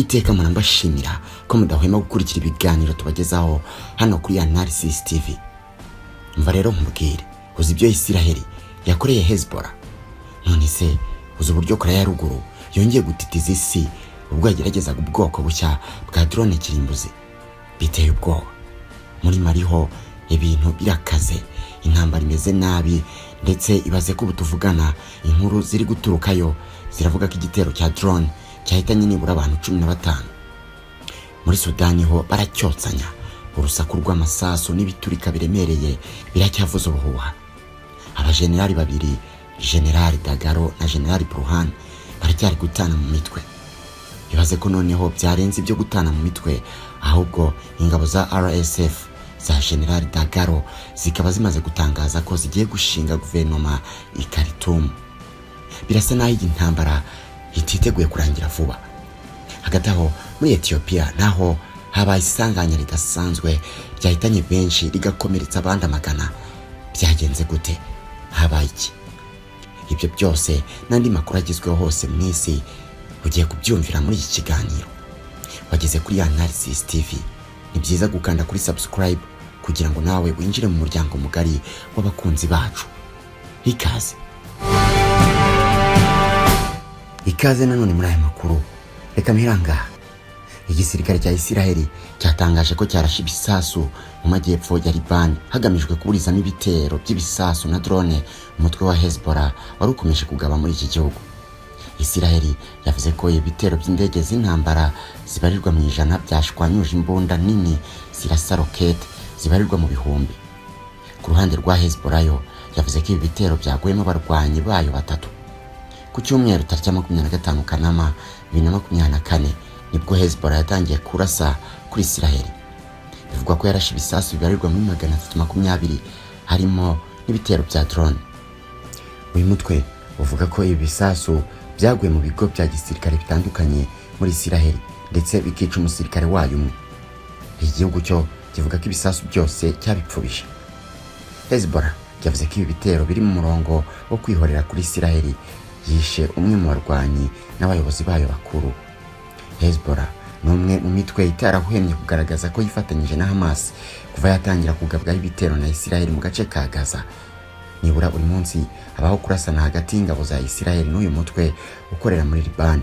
iteka mbashimira ko mudahwema gukurikira ibiganiro tubagezaho hano kuri Analysis TV. Mva rero nkubwire, uzi ibyo Isiraheli yakoreye Hezbollah? None se uzi uburyo Korea ya ruguru yongeye gutitiza isi ubwo yageragezaga ubwoko bushya bwa drone kirimbuzi? Biteye ubwoba. Muri Mariho ibintu birakaze, intambara imeze nabi, ndetse ibaze ko butuvugana inkuru ziri guturukayo ziravuga ko igitero cya drone cyahitanye nibura abantu 15. Muri Sudani ho baracyotsanya, urusaku rw'amasasu n'ibiturika biremereye biracyavuza ubuhuha. Abajenerali babiri, General Dagalo na General Burhan, baracyari gutana mu mitwe. Ibaze ko noneho byarenze ibyo gutana mu mitwe, ahubwo ingabo za RSF za General Dagalo zikaba zimaze gutangaza ko zigiye gushinga guverinoma i Khartoum. Birasa naho iyi ntambara ititeguye kurangira vuba. Hagati aho muri Ethiopia naho habaye isanganya ridasanzwe ryahitanye benshi rigakomeretsa abandi amagana. Byagenze gute? Habaye iki? Ibyo byose n'andi makuru agezweho hose mu isi ugiye kubyumvira muri iki kiganiro. Wageze kuri Analysis TV, ni byiza gukanda kuri subscribe kugira ngo nawe winjire mu muryango mugari w'abakunzi bacu. Ikaze nanone muri aya makuru. Reka mpiranga. Igisirikare cya Isiraheli cyatangaje ko cyarashe ibisasu mu majyepfo ya Liban hagamijwe kuburizamo ibitero by'ibisasu na drone umutwe wa Hezbollah wari ukomeje kugaba muri iki gihugu. Isiraheli yavuze ko ibitero by'indege z'intambara zibarirwa mu ijana byashwanyuje imbunda nini zirasa rocket zibarirwa mu bihumbi. Ku ruhande rwa Hezbollah yo yavuze ko ibi bitero byaguyemo abarwanyi bayo batatu. Ku cyumweru tariki 25 Kanama 2024 nibwo Hezbollah yatangiye kurasa kuri Isiraheli. Bivugwa ko yarashe ibisasu bibarirwa muri 320 harimo n'ibitero bya drone. Uyu mutwe uvuga ko ibi bisasu byaguye mu bigo bya gisirikare bitandukanye muri Isiraheli ndetse bikica umusirikare wayo umwe. Igihugu cyo kivuga ko ibisasu byose cyabipfubisha. Hezbollah yavuze ko ibi bitero biri mu murongo wo kwihorera kuri Isiraheli yishe umwe mu barwanyi n'abayobozi bayo bakuru. Hezbollah ni umwe mu mitwe itarahwemye kugaragaza ko yifatanyije na Hamas kuva yatangira kugabwaho ibitero na Isiraheli mu gace ka Gaza. Nibura buri munsi habaho kurasana hagati y'ingabo za Isiraheli n'uyu mutwe ukorera muri Liban.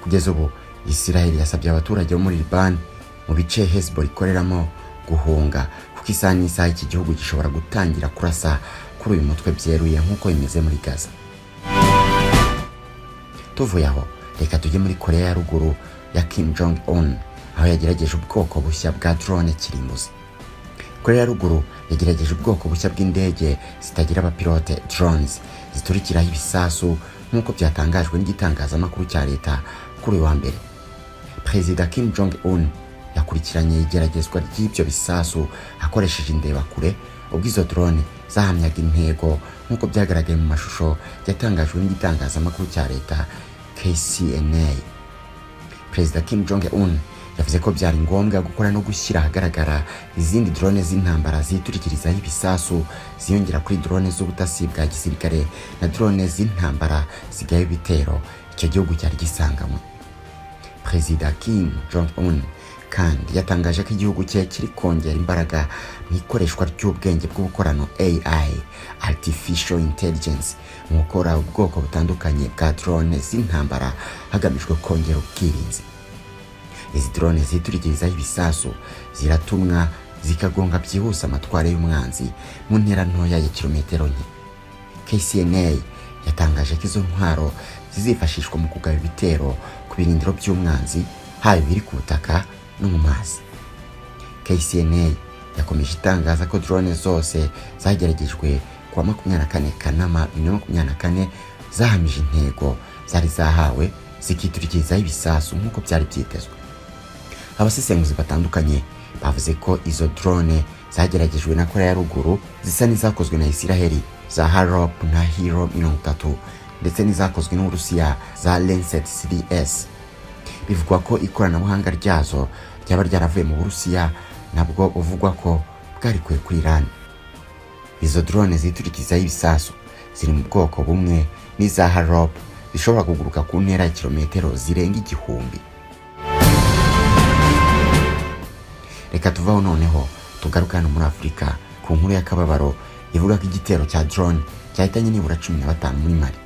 Kugeza ubu Isiraheli yasabye abaturage bo muri Liban mu bice Hezbollah ikoreramo guhunga, kuko isaha n'isaha iki gihugu gishobora gutangira kurasa kuri uyu mutwe byeruye nk'uko bimeze muri Gaza. Tuvuye aho, reka tujye muri Korea ya ruguru ya Kim Jong Un, aho yagerageje ubwoko bushya bwa drone kirimbuzi. Korea ya ruguru yagerageje ubwoko bushya bw'indege zitagira abapilote, drones ziturikiraho ibisasu nk'uko byatangajwe n'igitangazamakuru cya leta kuri uyu wa mbere. Perezida Kim Jong Un yakurikiranye igeragezwa ry'ibyo bisasu akoresheje indebakure, ubwo izo drone zahamyaga intego nk'uko byagaragaye mu mashusho yatangajwe n'igitangazamakuru cya leta KCNA. Perezida Kim Jong Un yavuze ko byari ngombwa gukora no gushyira ahagaragara izindi drone z'intambara ziturikirizaho ibisasu ziyongera kuri drone z'ubutasi bwa gisirikare na drone z'intambara zigaye ibitero icyo gihugu cyari gisanganywe. Perezida Kim Jong Un kandi yatangaje ko igihugu cye kiri kongera imbaraga mu ikoreshwa ry'ubwenge bw'ubukorano AI, Artificial Intelligence, mu gukora ubwoko butandukanye bwa drone z'intambara hagamijwe kongera ubwirinzi. Izi drone ziturikirizaho ibisasu ziratumwa zikagonga byihuse amatware y'umwanzi mu ntera ntoya ya kilometero nke. KCNA yatangaje ko izo ntwaro zizifashishwa mu kugaba ibitero ku birindiro by'umwanzi, haba biri ku butaka no mu mazi. KCNA yakomeje itangaza ko drone zose zageragejwe kuwa 24 Kanama 2024 zahamije intego zari zahawe zikiturikirizaho ibisasu nk'uko byari byitezwe. Abasesenguzi batandukanye bavuze ko izo drone zageragejwe na Korea ya ruguru zisa n'izakozwe na Isiraheli za Harop na Hero 30 ndetse n'izakozwe n'Uburusiya za Lancet 3S. Bivugwa ko ikoranabuhanga ryazo ryaba ryaravuye mu Burusiya nabwo uvugwa ko bwarikuye kuri Iran. Izo drone ziturikirizaho ibisasu ziri mu bwoko bumwe n'iza Harop zishobora kuguruka ku ntera ya kilometero zirenga 1000. Reka tuvaho noneho tugaruka hano muri Afurika ku nkuru y'akababaro ivuga ko igitero cya drone cyahitanye nibura 15 muri Mali.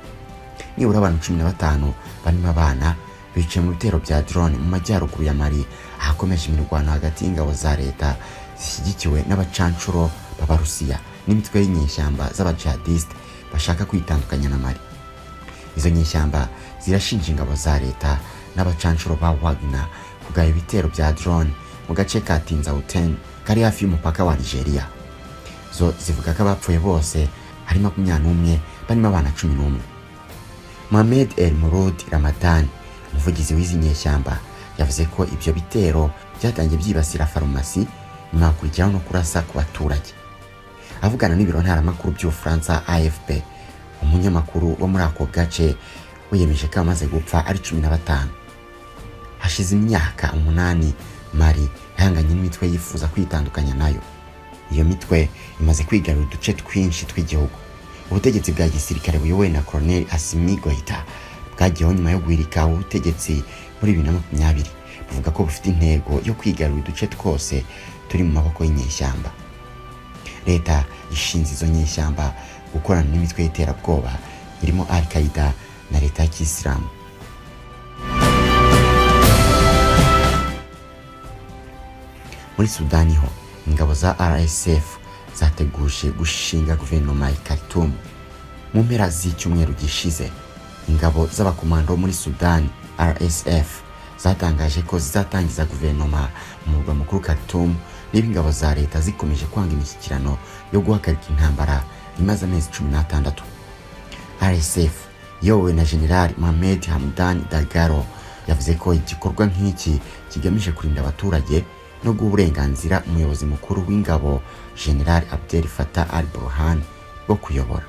Nibura abantu 15 barimo abana biciye mu bitero bya drone mu majyaruguru ya Mali, ahakomeje imirwano hagati y'ingabo za leta zishyigikiwe n'abacancuro b'Abarusiya n'imitwe y'inyeshyamba z'abajihadiste bashaka kwitandukanya na Mali. Izo nyeshyamba zirashinja ingabo za leta n'abacancuro ba Wagner kugaba ibitero bya drone mu gace ka Tinzaouten kari hafi y'umupaka wa Nigeria. Zo zivuga ko abapfuye bose hari 21 barimo abana 11. Mohamed El Murud Ramadan, umuvugizi w'izi nyeshyamba, yavuze ko ibyo bitero byatangiye byibasira farumasi nyuma hakurikiraho no kurasa ku baturage. Avugana n'ibiro ntaramakuru by'Ubufaransa AFP, umunyamakuru wo muri ako gace wiyemeje ko amaze gupfa ari 15. Hashize imyaka 8 Mali ihanganye n'imitwe yifuza kwitandukanya nayo. Iyo mitwe imaze kwigarura uduce twinshi tw'igihugu. Ubutegetsi bwa gisirikare buyobowe na Colonel Assimi Goïta bwagiyeho nyuma yo guhirika ubutegetsi muri 2020, buvuga ko bufite intego yo kwigarura uduce twose turi mu maboko y'inyeshyamba. Leta ishinze izo nyeshyamba gukorana n'imitwe y'iterabwoba irimo Al-Qaeda na leta ya Kisilamu. Muri Sudani ho ingabo za RSF zateguje gushinga guverinoma ya Khartoum. Mu mpera z'icyumweru gishize, ingabo z'abakomando muri Sudani RSF zatangaje ko zizatangiza guverinoma mu murwa mukuru Khartoum, niba ingabo za leta zikomeje kwanga imishyikirano yo guhagarika intambara imaze amezi 16. RSF yowe na General Mohamed Hamdan Dagalo yavuze ko igikorwa nk'iki kigamije kurinda abaturage no guha uburenganzira umuyobozi mukuru w'ingabo General Abdel Fattah al-Burhan bwo kuyobora.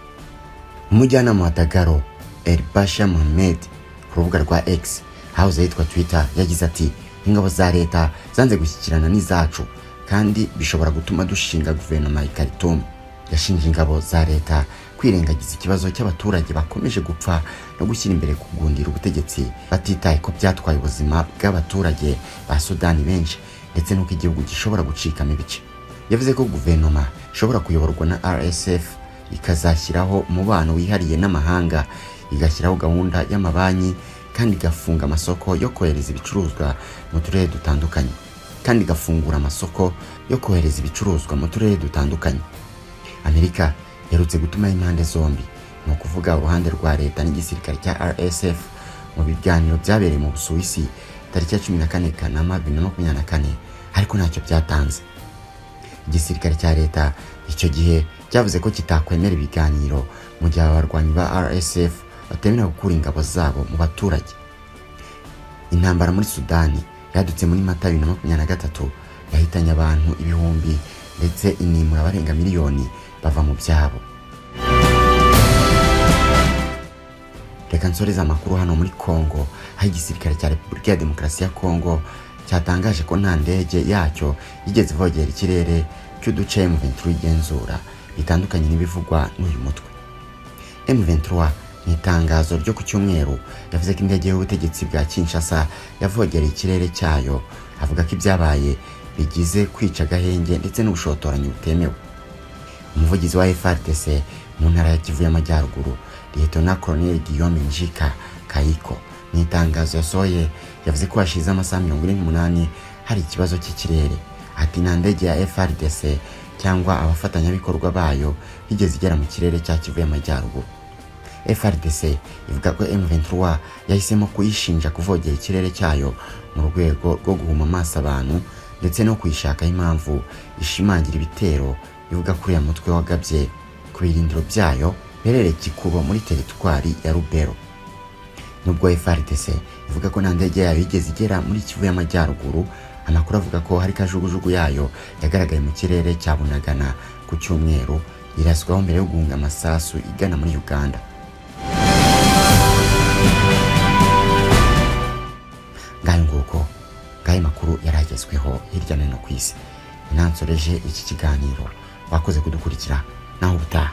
Umujyanama wa Dagalo El Basha Mohamed ku rubuga rwa X hauze yitwa Twitter yagize ati, ingabo za leta zanze gushyikirana n'izacu kandi bishobora gutuma dushinga guverinoma ya Khartoum. Yashinje ingabo za leta kwirengagiza ikibazo cy'abaturage bakomeje gupfa no gushyira imbere kugundira ubutegetsi batitaye ko byatwaye ubuzima bw'abaturage ba Sudani benshi ndetse n'uko igihugu gishobora gucikamo ibice. Yavuze ko guverinoma ishobora kuyoborwa na RSF ikazashyiraho umubano wihariye n'amahanga, igashyiraho gahunda y'amabanki kandi igafunga amasoko yo kohereza ibicuruzwa mu turere dutandukanye kandi igafungura amasoko yo kohereza ibicuruzwa mu turere dutandukanye. Amerika yarutse gutuma impande zombi, no kuvuga uruhande rwa leta n'igisirikare cya RSF, mu biganiro byabereye mu Busuwisi tariki ya 14 Kanama 2024, ariko ntacyo byatanze. Igisirikare cya leta icyo gihe cyavuze ko kitakwemera ibiganiro mu gihe abarwanyi ba RSF batemera gukura ingabo zabo mu baturage. Intambara muri Sudani yadutse muri Mata 2023, yahitanye abantu ibihumbi ndetse inimura barenga miliyoni bava mu byabo. Reka nsoreza amakuru hano muri Kongo, aho igisirikare cya Repubulika ya Demokarasi ya Kongo cyatangaje ko nta ndege yacyo yigeze ivogera ikirere cy'uduce M23 igenzura, bitandukanye n'ibivugwa n'uyu mutwe. M23 mu itangazo ryo ku cyumweru yavuze ko indege y'ubutegetsi bwa Kinshasa yavogereye ikirere cyayo, avuga ko ibyabaye bigize kwica gahenge ndetse n'ubushotoranyi butemewe. Umuvugizi wa FARDC mu ntara ya Kivu y'Amajyaruguru, Lieutenant Colonel Guillaume Njika Kayiko, mu itangazo yasohoye yavuze ko hashize amasaha 48 hari ikibazo cy'ikirere. Ati nta ndege ya FARDC cyangwa abafatanyabikorwa bayo igeze igera mu kirere cya Kivu y'Amajyaruguru. FARDC ivuga ko M23 yahisemo kuyishinja kuvogera ikirere cyayo mu rwego rwo guhuma amaso abantu ndetse no kuyishakaho impamvu ishimangira ibitero ivuga kuri ya mutwe wagabye ku birindiro byayo berere Kikubo muri teritwari ya Rubero. Nubwo FARDC ivuga ko nta ndege yayo igeze igera muri Kivu y'Amajyaruguru, amakuru avuga ko hari kajugujugu yayo yagaragaye mu kirere cya Bunagana ku cyumweru, iraswaho mbere yo guhunga amasasu igana muri Uganda. Ngayo nguko ngayo makuru yaragezweho hirya no hino ku isi. Nansoreje iki kiganiro, wakoze kudukurikira, naho ubutaha.